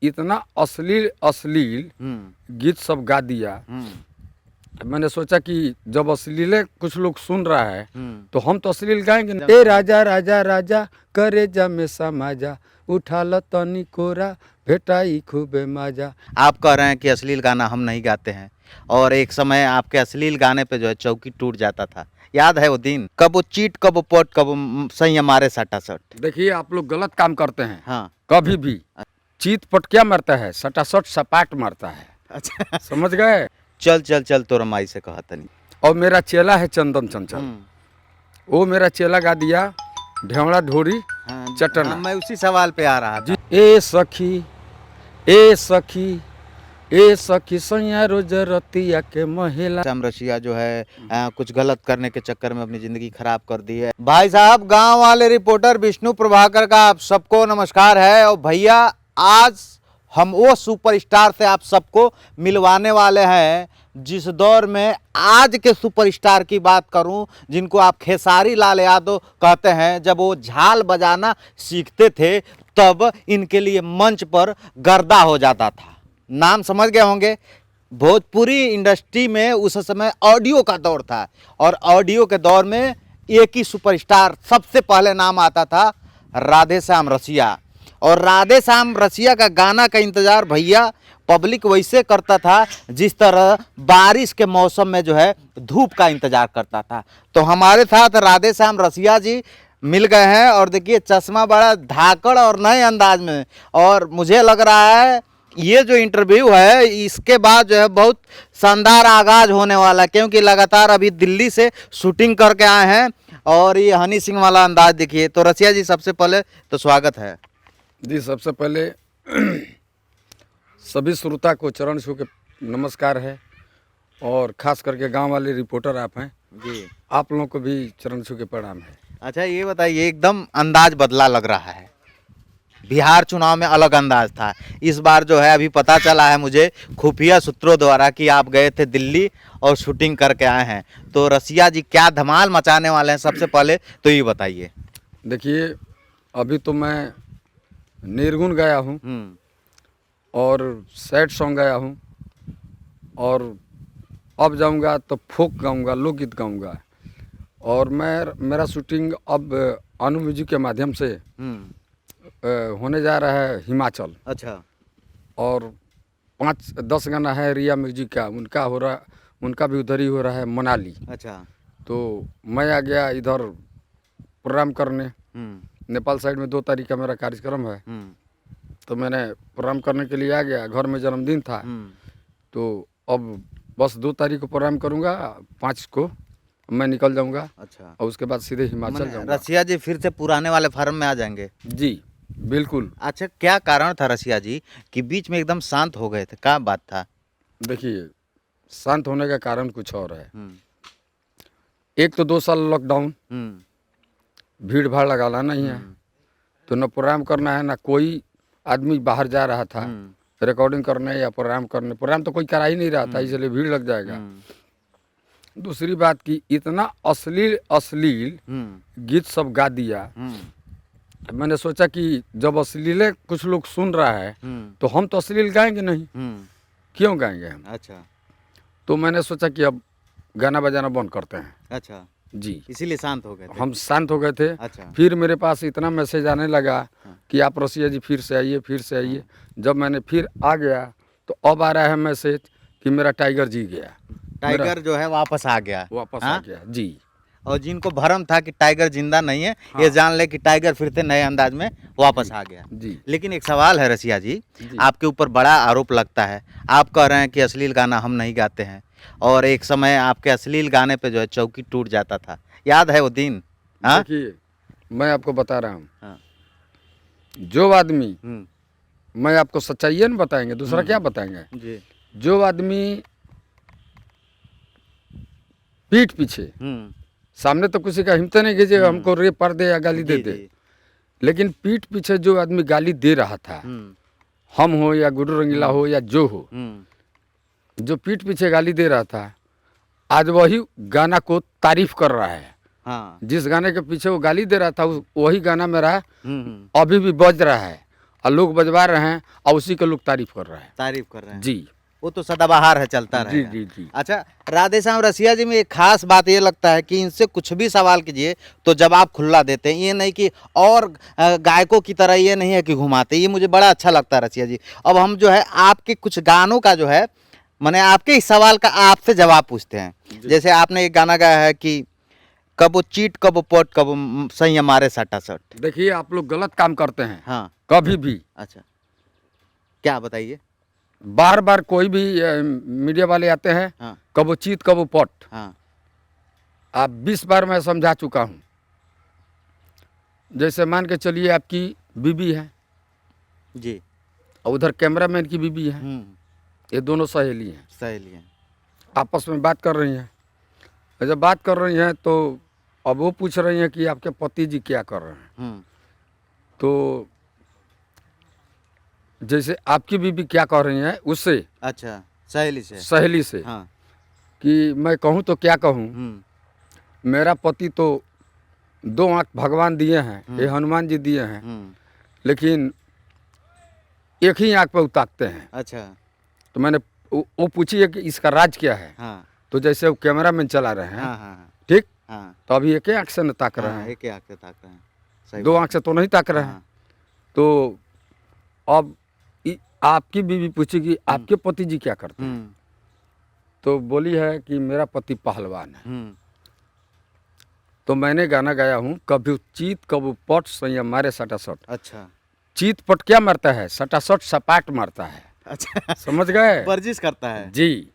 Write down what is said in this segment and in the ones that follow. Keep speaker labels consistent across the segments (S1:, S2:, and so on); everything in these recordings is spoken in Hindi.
S1: इतना अश्लील अश्लील गीत सब गा दिया। मैंने सोचा कि जब अश्लील कुछ लोग सुन रहा है तो हम तो अश्लील गाएंगे ना। ए राजा राजा राजा करे जा में समाजा उठा ल तनी कोरा भेटाई खूबे माजा।
S2: आप कह रहे हैं कि अश्लील गाना हम नहीं गाते हैं, और एक समय आपके अश्लील गाने पे जो है चौकी टूट जाता था, याद है वो दिन? कब वो चीट, कब वो पोट, कब वो सही हमारे सटासट।
S1: देखिए आप लोग गलत काम करते हैं।
S2: हाँ।
S1: कभी भी चीत पट क्या मरता है, सटासट सपाट मरता है।
S2: अच्छा।
S1: समझ गए?
S2: चल चल चल तोरा माई से कहा तनी।
S1: और मेरा चेला है चंदन चंचल, वो मेरा चेला गा दिया ढेवड़ा ढोरी चटना।
S2: हाँ, मैं उसी सवाल पे आ रहा था।
S1: ए सखी ए सखी ए सखी सैया रोज रतिया के महिला।
S2: हम रशिया जो है कुछ गलत करने के चक्कर में अपनी जिंदगी खराब कर दी है। भाई साहब, गांव वाले रिपोर्टर विष्णु प्रभाकर का आप सबको नमस्कार है। और भैया, आज हम वो सुपरस्टार से आप सबको मिलवाने वाले हैं जिस दौर में आज के सुपरस्टार की बात करूं, जिनको आप खेसारी लाल यादव कहते हैं। जब वो झाल बजाना सीखते थे तब इनके लिए मंच पर गर्दा हो जाता था। नाम समझ गए होंगे। भोजपुरी इंडस्ट्री में उस समय ऑडियो का दौर था, और ऑडियो के दौर में एक ही सुपरस्टार सबसे पहले नाम आता था, राधे श्याम रसिया। और राधे श्याम रसिया का गाना का इंतज़ार भैया पब्लिक वैसे करता था जिस तरह बारिश के मौसम में जो है धूप का इंतज़ार करता था। तो हमारे साथ राधे श्याम रसिया जी मिल गए हैं, और देखिए चश्मा बड़ा धाकड़ और नए अंदाज में। और मुझे लग रहा है ये जो इंटरव्यू है इसके बाद जो है बहुत शानदार आगाज होने वाला है, क्योंकि लगातार अभी दिल्ली से शूटिंग करके आए हैं। और ये हनी सिंह वाला अंदाज देखिए। तो रसिया जी, सबसे पहले तो स्वागत है
S1: जी। सबसे पहले सभी श्रोता को चरण छू के नमस्कार है, और खास करके गांव वाले रिपोर्टर आप हैं
S2: जी,
S1: आप लोगों को भी चरण छू के प्रणाम है।
S2: अच्छा ये बताइए, एकदम अंदाज बदला लग रहा है। बिहार चुनाव में अलग अंदाज था, इस बार जो है अभी पता चला है मुझे खुफिया सूत्रों द्वारा कि आप गए थे दिल्ली और शूटिंग करके आए हैं। तो रसिया जी क्या धमाल मचाने वाले हैं, सबसे पहले तो ये बताइए।
S1: देखिए अभी तो मैं निर्गुण गया हूँ और सैड सॉन्ग गाया हूँ, और अब जाऊंगा तो फोक गाऊंगा, लोकगीत गाऊंगा। और मेरा शूटिंग अब अनु म्यूजिक के माध्यम से होने जा रहा है हिमाचल।
S2: अच्छा।
S1: और 5-10 गाना है रिया म्यूजिक का, उनका भी उधर ही हो रहा है मनाली।
S2: अच्छा।
S1: तो मैं आ गया इधर प्रोग्राम करने। नेपाल साइड में 2 तारीख का मेरा कार्यक्रम है, तो मैंने प्रोग्राम करने के लिए आ गया। घर में जन्मदिन था, तो अब बस 2 तारीख को प्रोग्राम करूंगा, 5 को मैं निकल जाऊंगा।
S2: अच्छा।
S1: और उसके बाद सीधे हिमाचल जाऊंगा।
S2: रसिया जी फिर से पुराने वाले फार्म में आ जाएंगे?
S1: जी बिल्कुल।
S2: अच्छा, क्या कारण था रसिया जी कि बीच में एकदम शांत हो गए थे, क्या बात था?
S1: देखिए शांत होने का कारण कुछ और है। एक तो 2 साल लॉकडाउन, भीड़ भाड़ लगाना नहीं है, तो न प्रोग्राम करना है, ना कोई आदमी बाहर जा रहा था रिकॉर्डिंग करने या प्रोग्राम करने। प्रोग्राम तो कोई करा ही नहीं रहा था, इसलिए भीड़ लग जाएगा। दूसरी बात कि इतना अश्लील अश्लील गीत सब गा दिया। मैंने सोचा कि जब अश्लील कुछ लोग सुन रहा है तो हम तो अश्लील गाएंगे नहीं, क्यों गाएंगे हम।
S2: अच्छा।
S1: तो मैंने सोचा कि अब गाना बजाना बंद करते हैं।
S2: अच्छा
S1: जी,
S2: इसीलिए शांत हो गए थे?
S1: हम शांत हो गए थे।
S2: अच्छा।
S1: फिर मेरे पास इतना मैसेज आने लगा कि आप रसिया जी फिर से आइए, फिर से आइए। जब मैंने फिर आ गया तो अब आ रहा है मैसेज कि मेरा टाइगर जी गया,
S2: टाइगर जो है वापस आ गया।
S1: वापस आ गया जी।
S2: और जिनको भ्रम था कि टाइगर जिंदा नहीं है, ये जान ले कि टाइगर फिर से नए अंदाज में वापस आ गया
S1: जी।
S2: लेकिन एक सवाल है रसिया जी, आपके ऊपर बड़ा आरोप लगता है। आप कह रहे हैं कि अश्लील गाना हम नहीं गाते हैं, और एक समय आपके अश्लील गाने पे जो है चौकी टूट जाता था, याद है वो दिन? हाँ,
S1: देखिए मैं आपको बता रहा हूँ, जो आदमी, मैं आपको सच्चाई न बताएंगे, दूसरा क्या बताएंगे जी। जो आदमी पीठ पीछे, सामने तो किसी का हिम्मत नहीं कीजिएगा हमको रेप कर दे या गाली दे दे, लेकिन पीठ पीछे जो आदमी गाली दे रहा था, हम हो या गुरु रंगीला हो या जो हो, जो पीठ पीछे गाली दे रहा था, आज वही गाना को तारीफ कर रहा है। हाँ। जिस गाने के पीछे वो गाली दे रहा था वही गाना मेरा अभी भी बज रहा है। और लोग बजवा रहे हैं और उसी के लोग तारीफ कर रहे हैं।
S2: तारीफ कर रहे हैं
S1: जी
S2: वो तो सदाबहार है, चलता
S1: जी
S2: रहेगा।
S1: जी जी।
S2: अच्छा, राधेश्याम रसिया जी में एक खास बात ये लगता है कि इनसे कुछ भी सवाल कीजिए तो जवाब खुला देते हैं। ये नहीं कि और गायकों की तरह ये नहीं है कि घुमाते। ये मुझे बड़ा अच्छा लगता है रसिया जी। अब हम जो है आपके कुछ गानों का जो है माने आपके इस सवाल का आपसे जवाब पूछते हैं। जैसे आपने एक गाना गाया है कि कब वो चीट कब वो पट कब वो सही हमारे सटा सट।
S1: देखिए आप लोग गलत काम करते हैं
S2: हाँ,
S1: कभी भी।
S2: अच्छा, क्या बताइए।
S1: बार बार कोई भी मीडिया वाले आते हैं,
S2: हाँ
S1: कबो चीत कबो पट।
S2: हाँ
S1: आप 20 बार मैं समझा चुका हूँ। जैसे मान के चलिए आपकी बीबी है
S2: जी।
S1: और उधर कैमरामैन की बीबी है, ये दोनों सहेली हैं,
S2: सहेली है।
S1: आपस में बात कर रही हैं। और जब बात कर रही हैं तो अब वो पूछ रही हैं कि आपके पति जी क्या कर रहे हैं। तो जैसे आपकी बीबी क्या कह रही है उससे,
S2: अच्छा, सहेली से।
S1: सहेली से,
S2: हाँ।
S1: कि मैं कहूँ तो क्या कहूँ, मेरा पति तो 2 आँख भगवान दिए हैं, ये हनुमान जी दिए हैं, लेकिन एक ही आँख पे उताकते हैं।
S2: अच्छा।
S1: तो मैंने वो पूछी है कि इसका राज क्या है।
S2: हाँ
S1: तो जैसे वो कैमरा मैन चला रहे हैं,
S2: हाँ हाँ
S1: ठीक,
S2: हाँ
S1: तो अभी एक ही आँख से न ताक रहे
S2: हाँ,
S1: हैं,
S2: एक ही आँख से ताक रहे हैं। सही
S1: 2
S2: बात।
S1: आँख से तो नहीं ताक रहे हैं।
S2: हाँ।
S1: तो अब आपकी बीवी पूछी कि आपके पति जी क्या करते हैं। तो बोली है कि मेरा पति पहलवान है। तो मैंने गाना गाया हूँ, कभी चीत कभी पट सही मारे सटासट।
S2: अच्छा
S1: चीत पट क्या मारता है, सटासट सपाट मारता है।
S2: अच्छा,
S1: समझ गए।
S2: वर्जिश करता है।
S1: जी,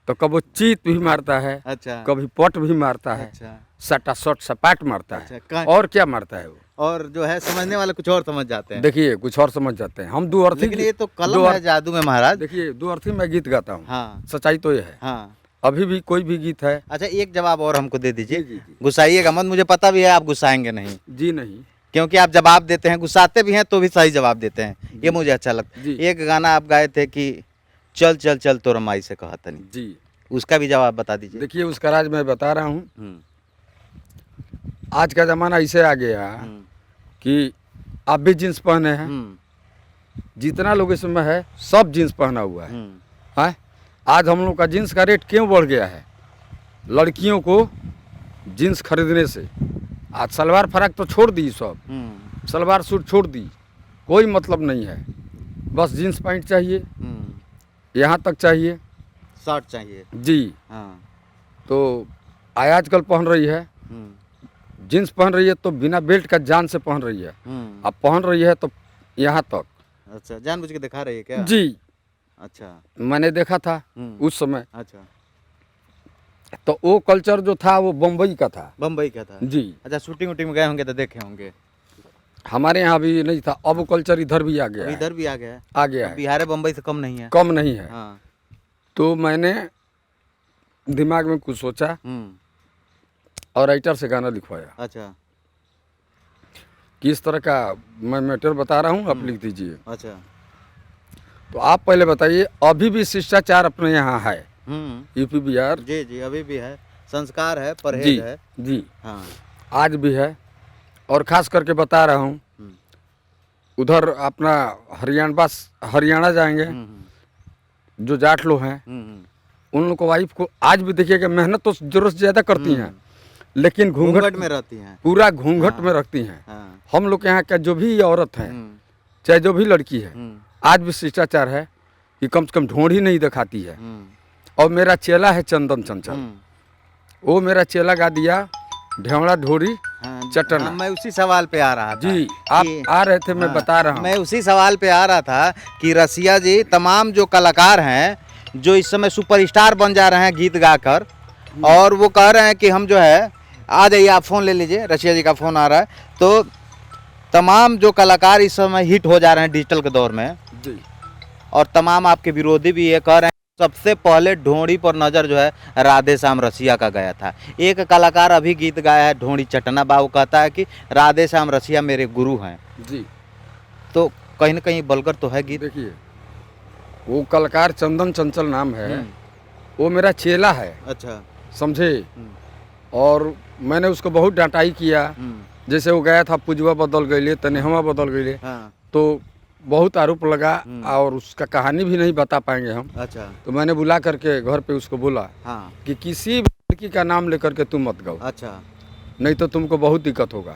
S1: तो कभी चीत भी मारता है,
S2: अच्छा,
S1: कभी पट भी मारता है,
S2: अच्छा
S1: सटासट सपाट मारता
S2: अच्छा।
S1: है। और क्या मारता है वो,
S2: और जो है समझने वाले कुछ और समझ जाते हैं।
S1: देखिए कुछ और समझ जाते हैं। हम दो अर्थी,
S2: लेकिन ये तो कलम है जादू में महाराज।
S1: देखिए 2 अर्थी मैं गीत गाता हूँ।
S2: हाँ
S1: सच्चाई तो ये है।
S2: हाँ।
S1: अभी भी कोई भी गीत है।
S2: अच्छा, एक जवाब और हमको दे दीजिए।
S1: जी, जी, जी।
S2: गुस्साइएगा मत, मुझे पता भी है आप गुस्साएंगे नहीं,
S1: जी नहीं,
S2: क्योंकि आप जवाब देते हैं, गुस्साते भी हैं तो भी सही जवाब देते हैं। ये मुझे अच्छा लगता
S1: जी।
S2: है। एक गाना आप गाए थे कि चल चल चल तो रमाई से कहा तनी,
S1: जी।
S2: उसका भी जवाब बता दीजिए।
S1: देखिए उसका राज मैं बता रहा हूँ। आज का ज़माना ऐसे आ गया कि आप भी जीन्स पहने हैं, जितना लोग इसमें है सब जीन्स पहना हुआ है। हैं? आज हम लोग का जीन्स का रेट क्यों बढ़ गया है? लड़कियों को जीन्स खरीदने से। आज सलवार फराक तो छोड़ दी, सब सलवार सूट छोड़ दी, कोई मतलब नहीं है। बस जीन्स पैंट चाहिए, यहाँ तक चाहिए,
S2: शर्ट चाहिए।
S1: जी।
S2: हाँ।
S1: तो आजकल पहन रही है, जीन्स पहन रही है तो बिना बेल्ट का जान से पहन रही है। अब पहन रही है तो यहाँ तक।
S2: अच्छा, जानबूझ के दिखा रही है क्या?
S1: जी।
S2: अच्छा,
S1: मैंने देखा था उस समय।
S2: अच्छा,
S1: तो वो कल्चर जो था वो बम्बई का था।
S2: बम्बई का था।
S1: जी।
S2: अच्छा, शूटिंग वूटिंग में गए होंगे तो देखे होंगे।
S1: हमारे यहाँ भी नहीं था, अब वो कल्चर इधर भी आ गया है।
S2: इधर भी आ गया है।
S1: आ गया है,
S2: बिहार बम्बई से कम नहीं है।
S1: कम नहीं है।
S2: हाँ।
S1: तो मैंने दिमाग में कुछ सोचा और राइटर से गाना लिखवाया
S2: अच्छा
S1: कि इस तरह का मैं मैटर बता रहा हूँ, आप लिख दीजिए।
S2: अच्छा।
S1: तो आप पहले बताइए, अभी भी शिष्टाचार अपने यहाँ है यूपी बिहार?
S2: जी जी, अभी भी है, संस्कार है,
S1: जी
S2: परहेज है।
S1: जी,
S2: हाँ।
S1: आज भी है। और ख़ास करके बता रहा हूँ, उधर अपना हरियाणा जाएंगे, जो जाट लोग हैं, उन लोग को वाइफ को आज भी देखिएगा, मेहनत तो जरूरत से ज़्यादा करती हैं, लेकिन घूंघट
S2: में रहती हैं,
S1: पूरा घूंघट में रखती हैं।
S2: हाँ।
S1: हम लोग के यहाँ का जो भी औरत है, चाहे जो भी लड़की है, आज भी शिष्टाचार है कि कम से कम ढोंढी नहीं दिखाती है। और मेरा चेला है चंदन चंचल, वो मेरा चेला गा दिया ढेवड़ा ढोरी चटना।
S2: हाँ, मैं उसी सवाल पे आ रहा था।
S1: जी, आप आ रहे थे, मैं बता रहा हूँ।
S2: मैं उसी सवाल पे आ रहा था कि रसिया जी, तमाम जो कलाकार हैं जो इस समय सुपरस्टार बन जा रहे हैं गीत गाकर, और वो कह रहे हैं कि हम जो है, आ जाइए आप फ़ोन ले लीजिए, रसिया जी का फ़ोन आ रहा है। तो तमाम जो कलाकार इस समय हिट हो जा रहे हैं डिजिटल के दौर में
S1: जी,
S2: और तमाम आपके विरोधी भी ये कह रहे हैं सबसे पहले ढोंडी पर नज़र जो है राधेश्याम रसिया का गया था। एक कलाकार अभी गीत गाया है ढोंडी चटना बा, वो कहता है कि राधेश्याम रसिया मेरे गुरु हैं।
S1: जी।
S2: तो कहीं ना कहीं बलकर तो है गीत।
S1: देखिए वो कलाकार चंदन चंचल नाम है, वो मेरा चेला है।
S2: अच्छा।
S1: समझे? और मैंने उसको बहुत डांटाई किया। जैसे वो गया था पुजवा बदल गईले, तनेहवा बदल गईले,
S2: हाँ।
S1: तो बहुत आरोप लगा और उसका कहानी भी नहीं बता पाएंगे हम।
S2: अच्छा।
S1: तो मैंने बुला करके घर पे उसको बोला
S2: हाँ।
S1: कि किसी भी लड़की का नाम लेकर के तुम मत गाओ,
S2: अच्छा।
S1: नहीं तो तुमको बहुत दिक्कत होगा।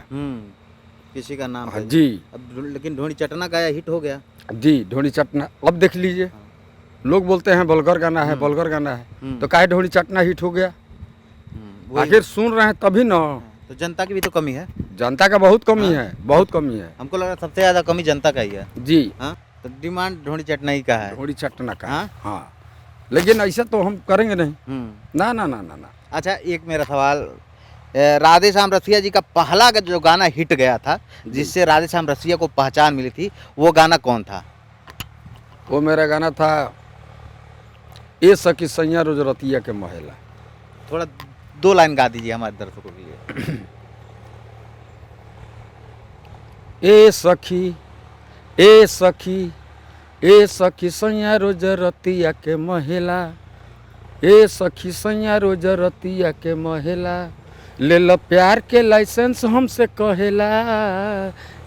S2: किसी का नाम
S1: हाँ
S2: ले-
S1: जी
S2: अब लेकिन ढोनी चटना गाया हिट हो गया।
S1: जी, ढोनी चटना अब देख लीजिए, लोग बोलते हैं बलगर गाना है, बलगर गाना है, तो काहे ढोनी चटना हिट हो गया?
S2: वही।
S1: आखिर सुन रहे हैं तभी ना।
S2: तो जनता की भी तो कमी है।
S1: जनता का बहुत कमी है, बहुत कमी है
S2: हमको लग रहा है सबसे ज्यादा कमी जनता का ही है।
S1: जी।
S2: हाँ, तो डिमांड ढोनी चटना ही का है।
S1: ढोनी चटना का।
S2: हाँ?
S1: हाँ, लेकिन ऐसा तो हम करेंगे नहीं। ना ना ना ना ना।
S2: अच्छा, एक मेरा सवाल, राधे श्याम रसिया जी का पहला जो गाना हिट गया था जिससे राधे श्याम रसिया को पहचान मिली थी, वो गाना कौन था?
S1: वो मेरा गाना था ए सखी सैया रोज रतिया के महिला।
S2: थोड़ा 2 लाइन गा दीजिए हमारे दर्शकों के लिए।
S1: ए सखी ए सखी ए सखी सैया रोज रतिया के महिला, ए सखी सैया रोज रतिया के महिला, ले लो प्यार के लाइसेंस हमसे कहेला।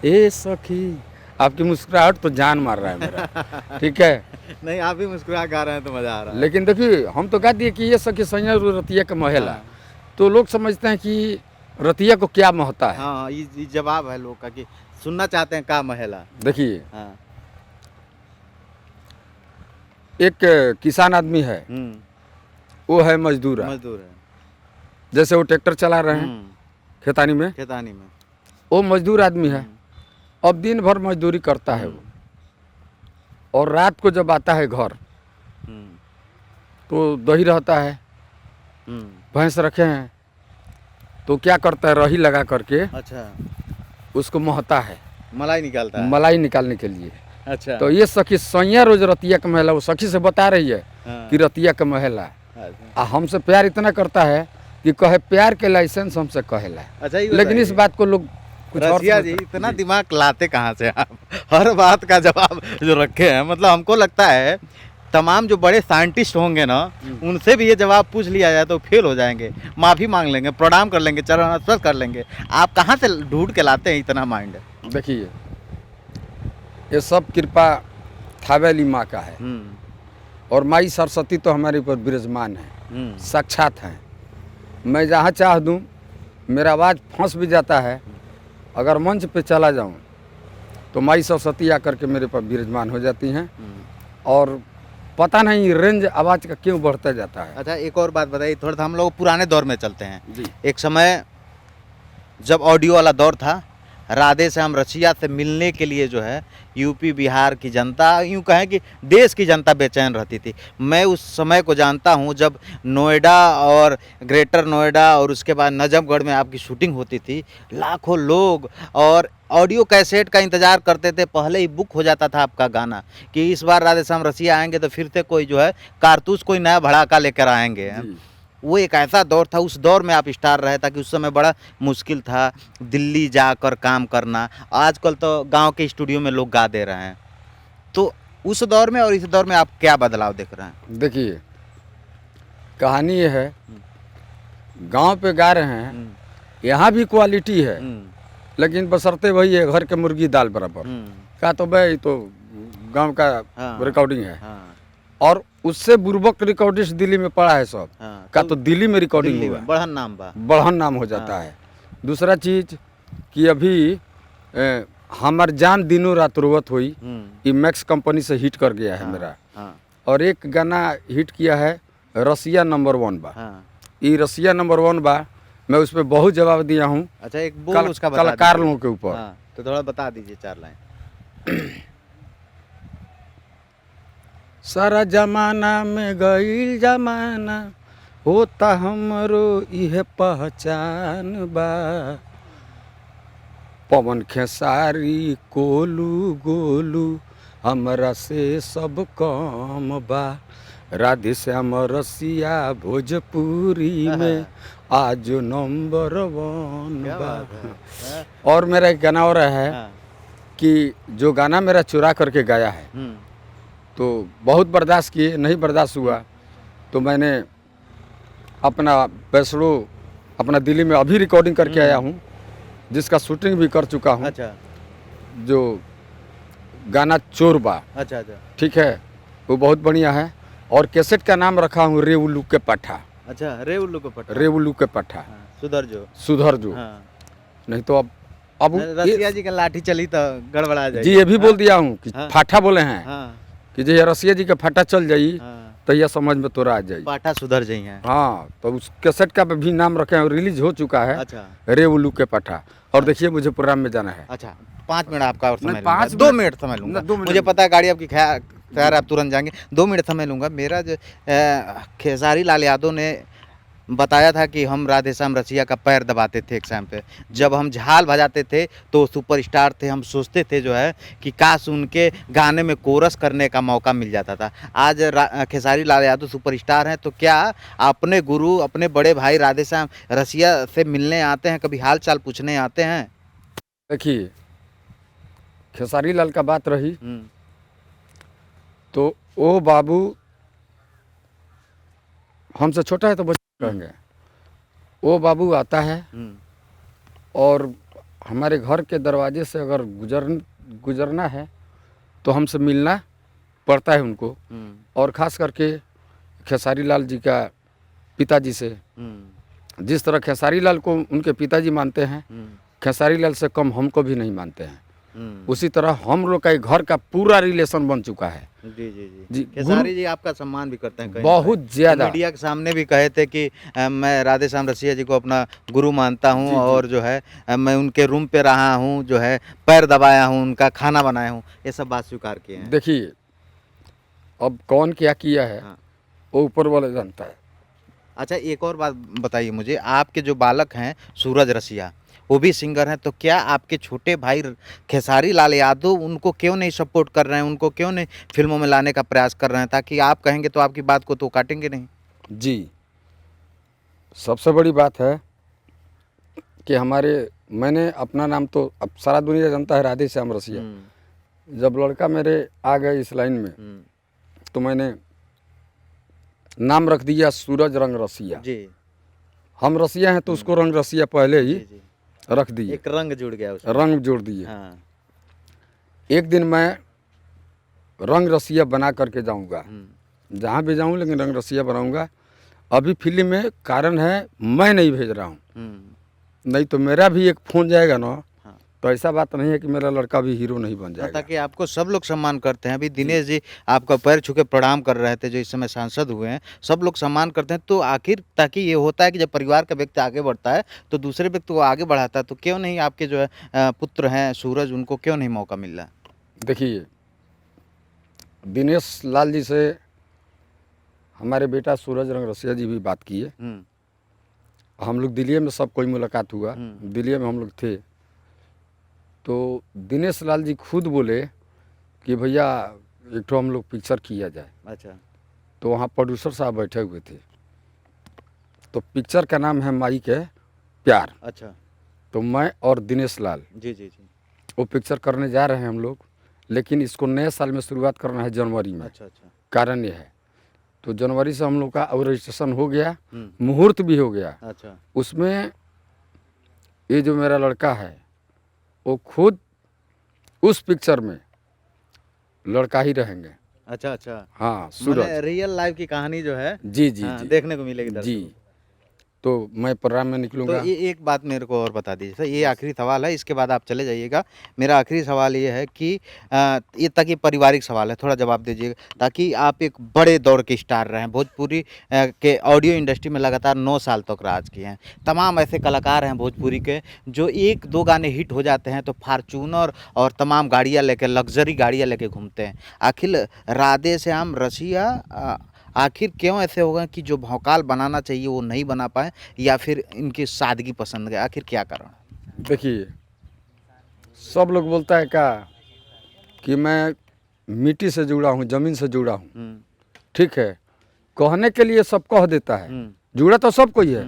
S1: ए सखी, आपकी मुस्कुराहट तो जान मार रहा है मेरा। ठीक है,
S2: नहीं, आप भी मुस्कुरा गा रहे हैं तो मजा आ रहा है।
S1: लेकिन देखिए हम तो कह दिए कि ये सखी सैया रोज रतिया के महिला, तो लोग समझते हैं कि रतिया को क्या महता है।
S2: हाँ, ये जवाब है लोग का कि सुनना चाहते हैं का महिला।
S1: देखिए,
S2: हाँ।
S1: एक किसान आदमी है, वो है मजदूर है।
S2: मजदूर है।
S1: जैसे वो ट्रैक्टर चला रहे हैं खेतानी में,
S2: खेतानी में।
S1: वो मजदूर आदमी है। अब दिन भर मजदूरी करता है वो, और रात को जब आता है घर तो दही रहता है, भैंस रखे हैं, तो क्या करता है, रही लगा करके
S2: अच्छा,
S1: उसको महता है,
S2: मलाई निकालता है।
S1: मलाई निकालने के लिए।
S2: अच्छा।
S1: तो ये सखी सैया रोज रतिया का महिला, वो सखी से बता रही है
S2: हाँ।
S1: कि रतिया का महिला,
S2: अच्छा।
S1: हमसे प्यार इतना करता है कि कहे प्यार के लाइसेंस हमसे कहेला।
S2: अच्छा, ये
S1: लेकिन इस बात को लोग कुछ और
S2: रसिया जी
S1: समझते-
S2: इतना दिमाग लाते कहाँ से आप? हर बात का जवाब जो रखे हैं, मतलब हमको लगता है तमाम जो बड़े साइंटिस्ट होंगे ना, उनसे भी ये जवाब पूछ लिया जाए तो फेल हो जाएंगे, माफ़ी मांग लेंगे, प्रणाम कर लेंगे, चरण स्पर्श कर लेंगे। आप कहाँ से ढूंढ के लाते हैं इतना माइंड?
S1: देखिए, ये सब कृपा थावेली माँ का है, और माई सरस्वती तो हमारे ऊपर विराजमान है, साक्षात हैं। मैं जहाँ चाह दूँ, मेरा आवाज़ फंस भी जाता है, अगर मंच पे चला जाऊँ तो माई सरस्वती आकर के मेरे पर विराजमान हो जाती हैं, और पता नहीं रेंज आवाज़ का क्यों बढ़ता जाता है।
S2: अच्छा, एक और बात बताइए, थोड़ा सा हम लोग पुराने दौर में चलते हैं।
S1: जी।
S2: एक समय जब ऑडियो वाला दौर था, राधे श्याम रसिया से मिलने के लिए जो है यूपी बिहार की जनता, यूँ कहें कि देश की जनता बेचैन रहती थी। मैं उस समय को जानता हूँ जब नोएडा और ग्रेटर नोएडा और उसके बाद नजफगढ़ में आपकी शूटिंग होती थी, लाखों लोग और ऑडियो कैसेट का इंतज़ार करते थे। पहले ही बुक हो जाता था आपका गाना कि इस बार राधे श्याम रसिया आएंगे तो फिर से कोई जो है कारतूस, कोई नया भड़ाका लेकर आएंगे। वो एक ऐसा दौर था, उस दौर में आप स्टार रहे, ताकि उस समय बड़ा मुश्किल था दिल्ली जाकर काम करना। आजकल तो गांव के स्टूडियो में लोग गा दे रहे हैं। तो उस दौर में और इस दौर में आप क्या बदलाव देख रहे हैं?
S1: देखिए, कहानी ये है, गांव पे गा रहे हैं, यहाँ भी क्वालिटी है, लेकिन बशर्ते वही है, घर के मुर्गी दाल बराबर का। तो भाई तो गांव का रिकॉर्डिंग है, और उससे बुर्बक रिकॉर्डिस्ट दिल्ली में पड़ा है सब। का तो दिल्ली में रिकॉर्डिंग हुआ,
S2: बढ़न नाम बा,
S1: बढ़न नाम हो जाता है। दूसरा चीज कि अभी हमार जान दिनों रात रोवत हुई, ये मैक्स कंपनी से हिट कर गया है मेरा। और एक गाना हिट किया है रसिया नंबर 1 बा, ये रसिया नंबर 1 बा, मैं उस पर बहुत जवाब दिया हूँ।
S2: अच्छा, एक बोल उसका बता
S1: कलाकार लोगों के ऊपर।
S2: तो थोड़ा बता दीजिए 4 लाइन।
S1: सारा जमाना में गईल जमाना, होता हमरो इहे पहचान बा, पवन खेसारी कोलू गोलू हमरा से सब कम बा, राधे श्याम रसिया भोजपुरी में आज नंबर 1 बा। और मेरा एक गाना और है कि जो गाना मेरा चुरा करके गाया है, तो बहुत बर्दाश्त किए, नहीं बर्दाश्त हुआ तो मैंने अपना पैसड़ो अपना दिल्ली में अभी रिकॉर्डिंग करके आया हूँ, जिसका शूटिंग भी कर चुका हूँ।
S2: अच्छा।
S1: जो गाना चोर बा,
S2: अच्छा अच्छा
S1: ठीक है, वो बहुत बढ़िया है। और कैसेट का नाम रखा हूँ रे उल्लू के पट्ठा,
S2: अच्छा। रे उल्लू को पट्टा।
S1: रे उल्लू के पट्ठा,
S2: हाँ, सुधर जो।
S1: सुधर जो।
S2: हाँ।
S1: नहीं तो अब
S2: रसिया जी का लाठी चली तो गड़बड़ा जाएगी।
S1: जी ये भी बोल दिया हूँ कि
S2: हाँ।
S1: फाटा बोले हैं
S2: हाँ
S1: कि जो रसिया जी का फाटा चल जाई
S2: हाँ।
S1: तो यह समझ में तोरा आ जाई।
S2: पाठा सुधर जाई हैं।
S1: हाँ, तो उस कैसेट का भी नाम रखे हैं, रिलीज हो चुका है,
S2: अच्छा
S1: रे उल्लू के पट्टा। और देखिए मुझे प्रोग्राम में जाना है।
S2: अच्छा। 5 मिनट आपका और समय
S1: नहीं,
S2: लूंगा।
S1: 5
S2: 2
S1: मिनट
S2: मिनट समय लूंगा।
S1: 2 मिनट
S2: मुझे पता है गाड़ी आपकी तैयार है, आप तुरंत जाएंगे। 2 मिनट समय लूंगा। मेरा जो खेसारी लाल यादव ने बताया था कि हम राधेश्याम रसिया का पैर दबाते थे एक टाइम पे, जब हम झाल बजाते थे तो सुपरस्टार थे, हम सोचते थे जो है कि काश उनके गाने में कोरस करने का मौका मिल जाता था। आज खेसारी लाल यादव सुपरस्टार हैं, तो क्या अपने गुरु अपने बड़े भाई राधेश्याम रसिया से मिलने आते हैं, कभी हाल चाल पूछने आते हैं?
S1: देखिए खेसारी लाल का बात रही तो वो बाबू हमसे छोटा है तो बच्चे कहेंगे, वो बाबू आता है और हमारे घर के दरवाजे से अगर गुजरना है तो हमसे मिलना पड़ता है उनको। और ख़ास करके खेसारी लाल जी का पिताजी से, जिस तरह खेसारी लाल को उनके पिताजी मानते हैं, खेसारी लाल से कम हमको भी नहीं मानते हैं। उसी तरह हम लोग का घर का पूरा रिलेशन बन चुका है।
S2: जी जी जी। खेसारी जी आपका सम्मान भी करते हैं कहीं
S1: बहुत ज़्यादा।
S2: मीडिया के सामने भी कहे थे कि मैं राधेश्याम रसिया जी को अपना गुरु मानता हूं, और जो है मैं उनके रूम पे रहा हूं, जो है पैर दबाया हूं, उनका खाना बनाया हूं, ये सब बात स्वीकार किए हैं।
S1: देखिए अब कौन क्या किया है वो ऊपर वाला जानता है।
S2: अच्छा, एक और बात बताइए मुझे, आपके जो बालक हैं सूरज रसिया, वो भी सिंगर हैं, तो क्या आपके छोटे भाई खेसारी लाल यादव उनको क्यों नहीं सपोर्ट कर रहे हैं, उनको क्यों नहीं फिल्मों में लाने का प्रयास कर रहे हैं, ताकि आप कहेंगे तो आपकी बात को तो काटेंगे नहीं?
S1: जी, सबसे बड़ी बात है कि मैंने अपना नाम तो अब सारा दुनिया जानता है, राधेश्याम रसिया। जब लड़का मेरे आ गए इस लाइन में तो मैंने नाम रख दिया सूरज रंग रसिया जी। हम रसिया हैं तो उसको रंग रसिया पहले ही जी। रख दिए,
S2: एक रंग जुड़ गया उसमें।
S1: रंग जोड़ दिए। हाँ। एक दिन मैं रंग रसिया बना करके जाऊंगा, जहाँ भी जाऊं, लेकिन रंग रसिया बनाऊंगा। अभी फिल्म में कारण है मैं नहीं भेज रहा हूँ, नहीं तो मेरा भी एक फोन जाएगा ना। तो ऐसा बात नहीं है कि मेरा लड़का भी हीरो नहीं बन जाएगा।
S2: ताकि आपको सब लोग सम्मान करते हैं। अभी दिनेश जी आपका पैर छू के प्रणाम कर रहे थे, जो इस समय सांसद हुए हैं, सब लोग सम्मान करते हैं। तो आखिर ताकि ये होता है कि जब परिवार का व्यक्ति आगे बढ़ता है तो दूसरे व्यक्ति को आगे बढ़ाता है, तो क्यों नहीं आपके जो है पुत्र हैं सूरज, उनको क्यों नहीं मौका मिल रहा?
S1: देखिए दिनेश लाल जी से हमारे बेटा सूरज रंग रसिया जी भी बात किए। हम लोग दिल्ली में सब कोई मुलाकात हुआ, दिल्ली में हम लोग थे, तो दिनेश लाल जी खुद बोले कि भैया एक तो हम लोग पिक्चर किया जाए। अच्छा। तो वहाँ प्रोड्यूसर साहब बैठे हुए थे, तो पिक्चर का नाम है माई के प्यार। अच्छा। तो मैं और दिनेश लाल जी जी जी वो पिक्चर करने जा रहे हैं हम लोग, लेकिन इसको नए साल में शुरुआत करना है जनवरी में। अच्छा अच्छा। कारण ये है, तो जनवरी से हम लोग का रजिस्ट्रेशन हो गया, मुहूर्त भी हो गया। अच्छा। उसमें ये जो मेरा लड़का है वो खुद उस पिक्चर में लड़का ही रहेंगे। अच्छा अच्छा। हाँ, सूरज
S2: रियल लाइफ की कहानी जो है
S1: जी जी, जी
S2: देखने को मिलेगी
S1: जी। तो मैं प्रोग्राम में निकलूंगा।
S2: तो ये एक बात मेरे को और बता दीजिए सर, ये आखिरी सवाल है, इसके बाद आप चले जाइएगा। मेरा आखिरी सवाल ये है कि ये ताकि पारिवारिक सवाल है, थोड़ा जवाब दीजिएगा, ताकि आप एक बड़े दौर के स्टार रहे हैं, भोजपुरी के ऑडियो इंडस्ट्री में लगातार 9 साल तक राज किए हैं। तमाम ऐसे कलाकार हैं भोजपुरी के जो 1-2 गाने हिट हो जाते हैं तो फार्चूनर और तमाम गाड़ियाँ लेके, लग्जरी गाड़ियाँ लेके घूमते हैं। आखिर राधेश्याम रसिया आखिर क्यों ऐसे होगा कि जो भौकाल बनाना चाहिए वो नहीं बना पाए, या फिर इनकी सादगी पसंद है, आखिर क्या कारण?
S1: देखिए सब लोग बोलता है क्या कि मैं मिट्टी से जुड़ा हूँ, ज़मीन से जुड़ा हूँ, ठीक है, कहने के लिए सब कह देता है, जुड़ा तो सब कोई है,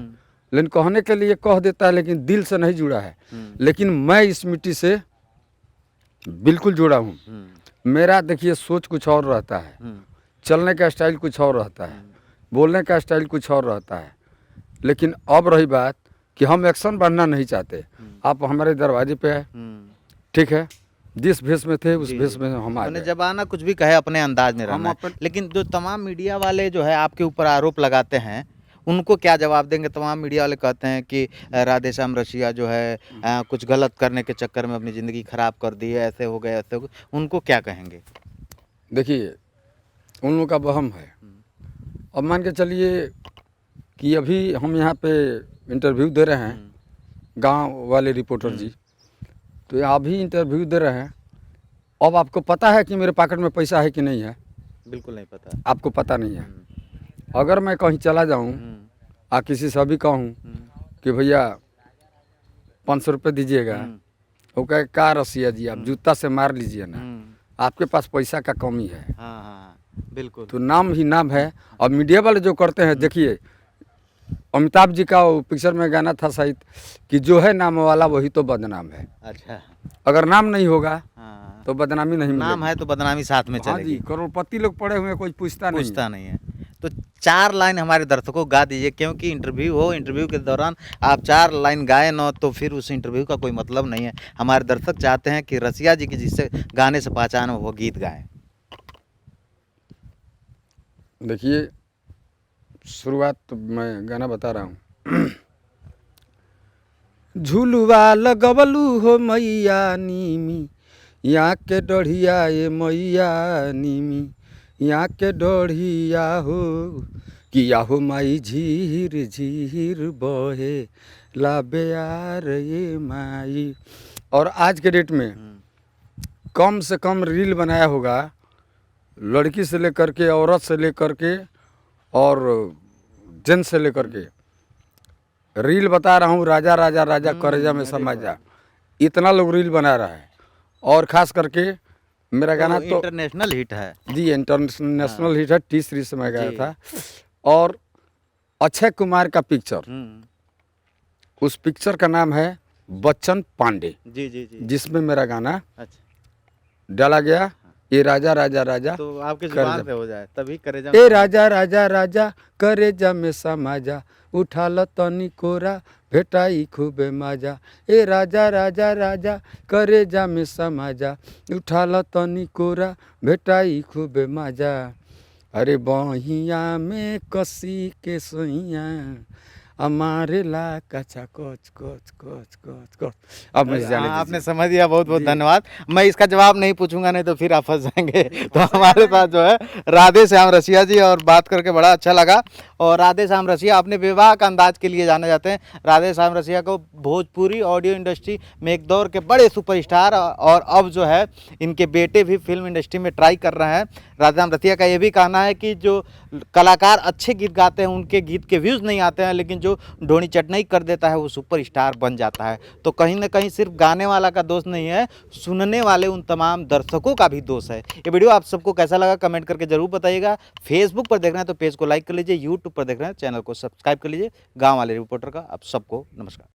S1: लेकिन कहने के लिए कह देता है, लेकिन दिल से नहीं जुड़ा है। लेकिन मैं इस मिट्टी से बिल्कुल जुड़ा हूँ। मेरा देखिए सोच कुछ और रहता है, चलने का स्टाइल कुछ और रहता है, बोलने का स्टाइल कुछ और रहता है। लेकिन अब रही बात कि हम एक्शन बनना नहीं चाहते। आप हमारे दरवाजे पे आए, ठीक है, जिस भेष में थे उस
S2: जी,
S1: भेष
S2: जी।
S1: में हम आ
S2: अपने
S1: गए।
S2: जबाना कुछ भी कहे अपने अंदाज में
S1: हम
S2: रहना है।
S1: अपन-
S2: लेकिन जो तमाम मीडिया वाले जो है आपके ऊपर आरोप लगाते हैं, उनको क्या जवाब देंगे? तमाम मीडिया वाले कहते हैं कि राधेश्याम रसिया जो है कुछ गलत करने के चक्कर में अपनी ज़िंदगी खराब कर दी है, ऐसे हो गए, ऐसे हो गए। उनको क्या कहेंगे?
S1: देखिए, उन लोगों का वहम है। अब मान के चलिए कि अभी हम यहाँ पे इंटरव्यू दे रहे हैं, गांव वाले रिपोर्टर जी, तो आप भी इंटरव्यू दे रहे हैं। अब आपको पता है कि मेरे पॉकेट में पैसा है कि नहीं है?
S2: बिल्कुल नहीं पता।
S1: आपको पता नहीं है। अगर मैं कहीं चला जाऊं और किसी से भी कहूं कि भैया 500 रुपये दीजिएगा, वो कहे का रसिया जी, आप जूता से मार लीजिए ना, आपके पास पैसा का कमी है।
S2: हाँ हाँ बिल्कुल।
S1: तो नाम ही नाम है। और मीडिया वाले जो करते हैं, देखिए अमिताभ जी का वो पिक्चर में गाना था शायद कि जो है नाम वाला वही तो बदनाम है।
S2: अच्छा।
S1: अगर नाम नहीं होगा
S2: हाँ,
S1: तो बदनामी नहीं
S2: नाम
S1: मिलेगी।
S2: है तो बदनामी साथ में
S1: हाँ जी,
S2: चलेगी।
S1: करोड़पति लोग पड़े हुए हैं, कोई पूछता नहीं।
S2: पूछता नहीं है। तो 4 लाइन हमारे दर्शकों को गा दीजिए, क्योंकि इंटरव्यू हो, इंटरव्यू के दौरान आप 4 लाइन गाए ना तो फिर उस इंटरव्यू का कोई मतलब नहीं है। हमारे दर्शक चाहते हैं कि रसिया जी की जिससे गाने से पहचान हो वो गीत गाएं।
S1: देखिए, शुरुआत तो मैं गाना बता रहा हूँ। झुलुआ लगवलू हो मैया नीमी, यहाँ के डढ़िया ये मैया नीमी, यहाँ के डढ़िया हो, किया हो माई झीर झीर बहे लाबे यार ये माई। और आज के डेट में कम से कम रील बनाया होगा, लड़की से लेकर के, औरत से लेकर के और जेंट्स से लेकर के, रील बता रहा हूँ। राजा राजा राजा करेजा में समा जा, इतना लोग रील बना रहा है। और ख़ास करके मेरा गाना तो
S2: इंटरनेशनल हिट है
S1: जी, इंटरनेशनल हिट है। T3 से मैं गाया था। और अक्षय कुमार का पिक्चर, उस पिक्चर का नाम है बच्चन पांडे,
S2: जी जी जी।
S1: जिसमें मेरा गाना
S2: अच्छा,
S1: डाला गया, ये राजा राजा राजा
S2: तो आपके
S1: कर
S2: जुबान
S1: जा।
S2: पे हो जाए तभी करेजा
S1: ए राजा राजा राजा करेजा में समा जा, उठा ल तनी कोरा भेटाई खूबे माजा। ए राजा राजा राजा करेजा में समा जा, उठा ल तनी कोरा भेटाई खूबे माजा। अरे बहिया में कसी के सोइया, हमारे ला कचा coach coach coach coach coach. अब मुझे जाने
S2: हाँ, आपने
S1: दीजिए।
S2: समझ दिया, बहुत बहुत धन्यवाद। मैं इसका जवाब नहीं पूछूंगा, नहीं तो फिर आप फंस जाएंगे। तो हमारे साथ जो है राधे श्याम रसिया जी, और बात करके बड़ा अच्छा लगा। और राधे श्याम रसिया अपने विवाह का अंदाज के लिए जाने जाते हैं। राधे श्याम रसिया को भोजपुरी ऑडियो इंडस्ट्री में एक दौर के बड़े सुपरस्टार, और अब जो है इनके बेटे भी फिल्म इंडस्ट्री में ट्राई कर रहे हैं। राधे श्याम रसिया का ये भी कहना है कि जो कलाकार अच्छे गीत गाते हैं उनके गीत के व्यूज़ नहीं आते हैं, लेकिन जो ढोनी चटनी कर देता है वो सुपरस्टार बन जाता है। तो कहीं ना कहीं सिर्फ गाने वाला का दोष नहीं है, सुनने वाले उन तमाम दर्शकों का भी दोष है। ये वीडियो आप सबको कैसा लगा कमेंट करके जरूर बताइएगा। फेसबुक पर देख रहे हैं तो पेज को लाइक कर लीजिए, यूट्यूब पर देख रहे हैं चैनल को सब्सक्राइब कर लीजिए। गाँव वाले रिपोर्टर का आप सबको नमस्कार।